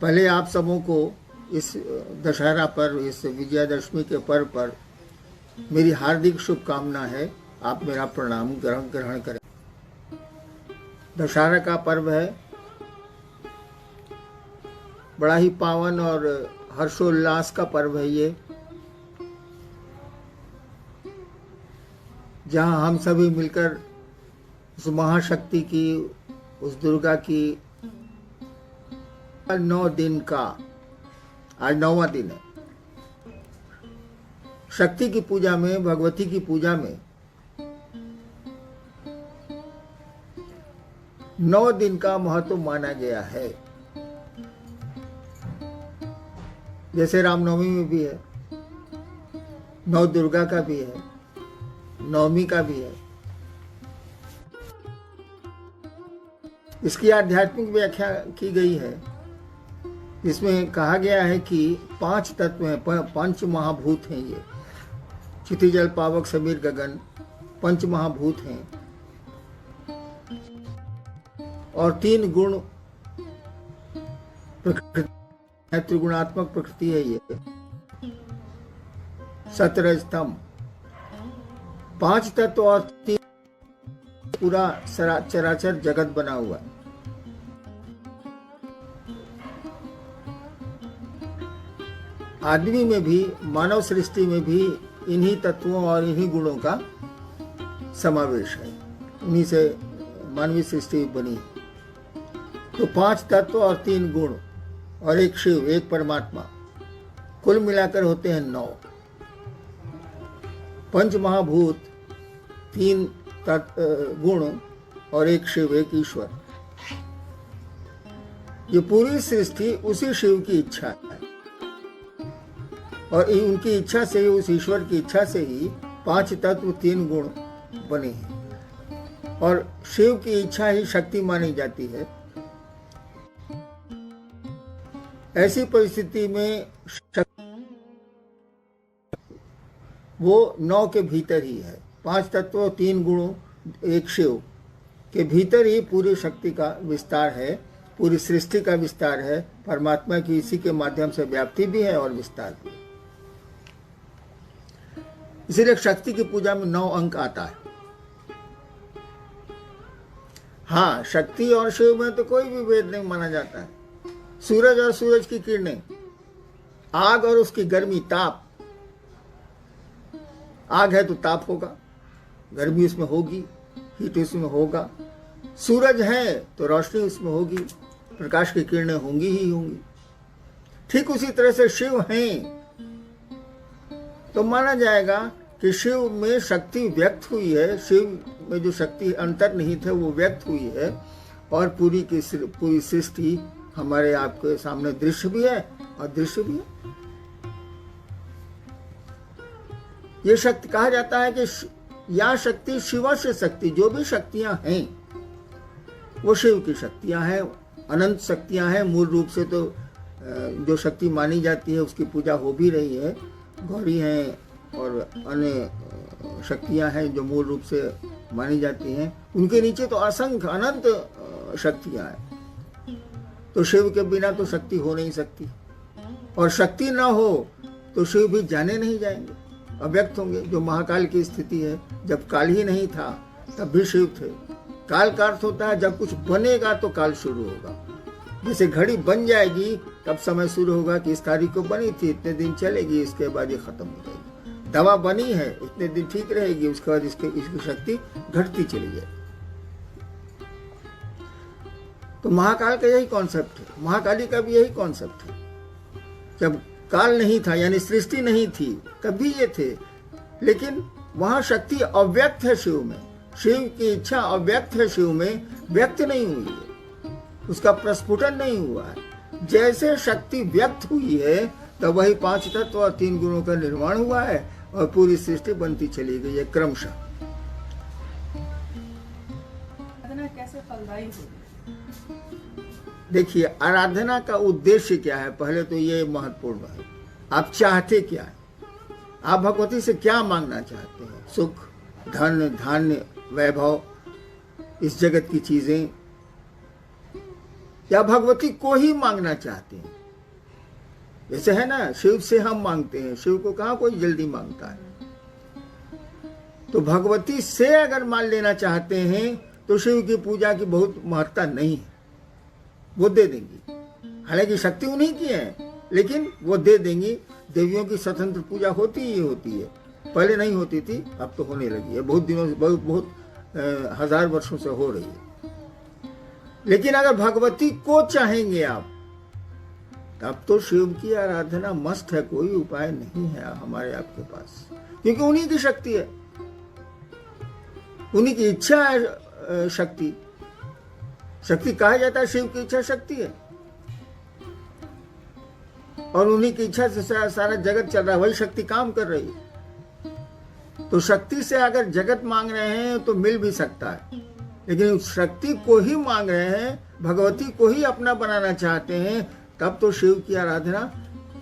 पहले आप सबों को इस दशहरा पर, इस विजयादशमी के पर्व पर मेरी हार्दिक शुभकामना है। आप मेरा प्रणाम ग्रहण करें। दशहरा का पर्व है, बड़ा ही पावन और हर्षोल्लास का पर्व है ये, जहाँ हम सभी मिलकर उस महाशक्ति की, उस दुर्गा की 9 दिन का, आज 9वां दिन है, शक्ति की पूजा में, भगवती की पूजा में 9 दिन का महत्व माना गया है। जैसे रामनवमी में भी है, 9 दुर्गा का भी है, नवमी का भी है। इसकी आध्यात्मिक व्याख्या की गई है, इसमें कहा गया है कि 5 तत्व हैं, 5 महाभूत हैं ये, क्षिति जल पावक समीर गगन 5 महाभूत हैं, और 3 गुण प्रकृति, त्रिगुणात्मक प्रकृति है ये, सतरज तम। 5 तत्व और 3 पूरा चराचर जगत बना हुआ है। आदमी में भी, मानव सृष्टि में भी इन्हीं तत्वों और इन्हीं गुणों का समावेश है, उन्हीं से मानवीय सृष्टि बनी है। तो 5 तत्व और 3 गुण और एक शिव, एक परमात्मा, कुल मिलाकर होते हैं 9। 5 महाभूत, 3 गुण और एक शिव, एक ईश्वर। ये पूरी सृष्टि उसी शिव की इच्छा है, और उनकी इच्छा से ही, उस ईश्वर की इच्छा से ही 5 तत्व 3 गुण बने हैं, और शिव की इच्छा ही शक्ति मानी जाती है। ऐसी परिस्थिति में वो 9 के भीतर ही है, 5 तत्व 3 गुणों एक शिव के भीतर ही पूरी शक्ति का विस्तार है, पूरी सृष्टि का विस्तार है। परमात्मा की इसी के माध्यम से व्याप्ति भी है और विस्तार भी। इसीलिए शक्ति की पूजा में 9 अंक आता है। हाँ, शक्ति और शिव में तो कोई भी भेद नहीं माना जाता है। सूरज और सूरज की किरणें, आग और उसकी गर्मी, ताप, आग है तो ताप होगा, गर्मी उसमें होगी, हीट उसमें होगा। सूरज है तो रोशनी उसमें होगी, प्रकाश की किरणें होंगी ही होंगी। ठीक उसी तरह से शिव हैं तो माना जाएगा कि शिव में शक्ति व्यक्त हुई है, शिव में जो शक्ति अंतर्निहित है वो व्यक्त हुई है, और पूरी सृष्टि हमारे आपके सामने दृश्य भी है और दृश्य भी है। ये शक्ति कहा जाता है कि या शक्ति शिवा से शक्ति, जो भी शक्तियां हैं वो शिव की शक्तियां हैं, अनंत शक्तियां हैं। मूल रूप से तो जो शक्ति मानी जाती है उसकी पूजा हो भी रही है, गौरी हैं और अन्य शक्तियां हैं जो मूल रूप से मानी जाती हैं। उनके नीचे तो असंख्य अनंत शक्तियां हैं। तो शिव के बिना तो शक्ति हो नहीं सकती, और शक्ति ना हो तो शिव भी जाने नहीं जाएंगे, अव्यक्त होंगे। जो महाकाल की स्थिति है, जब काल ही नहीं था तब भी शिव थे। काल का अर्थ होता है जब कुछ बनेगा तो काल शुरू होगा। जैसे घड़ी बन जाएगी तब समय शुरू होगा कि इस तारीख को बनी थी, इतने दिन चलेगी, इसके बाद ये खत्म हो जाएगी। दवा बनी है, इतने दिन ठीक रहेगी, उसके बाद इसकी शक्ति घटती चली जाएगी। तो महाकाल का यही कॉन्सेप्ट है, महाकाली का भी यही कॉन्सेप्ट है। जब काल नहीं था, यानी सृष्टि नहीं थी, तब भी ये थे, लेकिन वहां शक्ति अव्यक्त है शिव में, शिव की इच्छा अव्यक्त है शिव में, व्यक्त नहीं हुई है, उसका प्रस्फुटन नहीं हुआ है। जैसे शक्ति व्यक्त हुई है तब वही 5 तत्व और 3 गुणों का निर्माण हुआ है, और पूरी सृष्टि बनती चली गई है क्रमशः। कैसे फलदायी होगी? देखिए, आराधना का उद्देश्य क्या है, पहले तो ये महत्वपूर्ण है। आप चाहते क्या है, आप भगवती से क्या मांगना चाहते हैं? सुख, धन, धान्य, वैभव, इस जगत की चीजें, या भगवती को ही मांगना चाहते हैं। जैसे है ना, शिव से हम मांगते हैं, शिव को कहाँ कोई जल्दी मांगता है। तो भगवती से अगर मान लेना चाहते हैं तो शिव की पूजा की बहुत महत्ता नहीं है, वो दे देंगी। हालांकि शक्ति उन्हीं की है, लेकिन वो दे देंगी। देवियों की स्वतंत्र पूजा होती ही होती है, पहले नहीं होती थी, अब तो होने लगी है, बहुत दिनों से, बहुत हजार वर्षों से हो रही है। लेकिन अगर भगवती को चाहेंगे आप, तब तो शिव की आराधना मस्त है, कोई उपाय नहीं है हमारे आपके पास, क्योंकि उन्हीं की शक्ति है, उन्हीं की इच्छा है। शक्ति शक्ति कहा जाता है, शिव की इच्छा शक्ति है, और उन्हीं की इच्छा से सारा जगत चल रहा है, वही शक्ति काम कर रही है। तो शक्ति से अगर जगत मांग रहे हैं तो मिल भी सकता है, लेकिन शक्ति को ही मांग रहे हैं, भगवती को ही अपना बनाना चाहते हैं, तब तो शिव की आराधना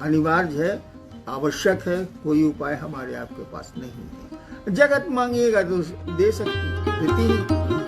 अनिवार्य है, आवश्यक है। कोई उपाय हमारे आपके पास नहीं है। जगत मांगिएगा तो दे सकती, देती ही।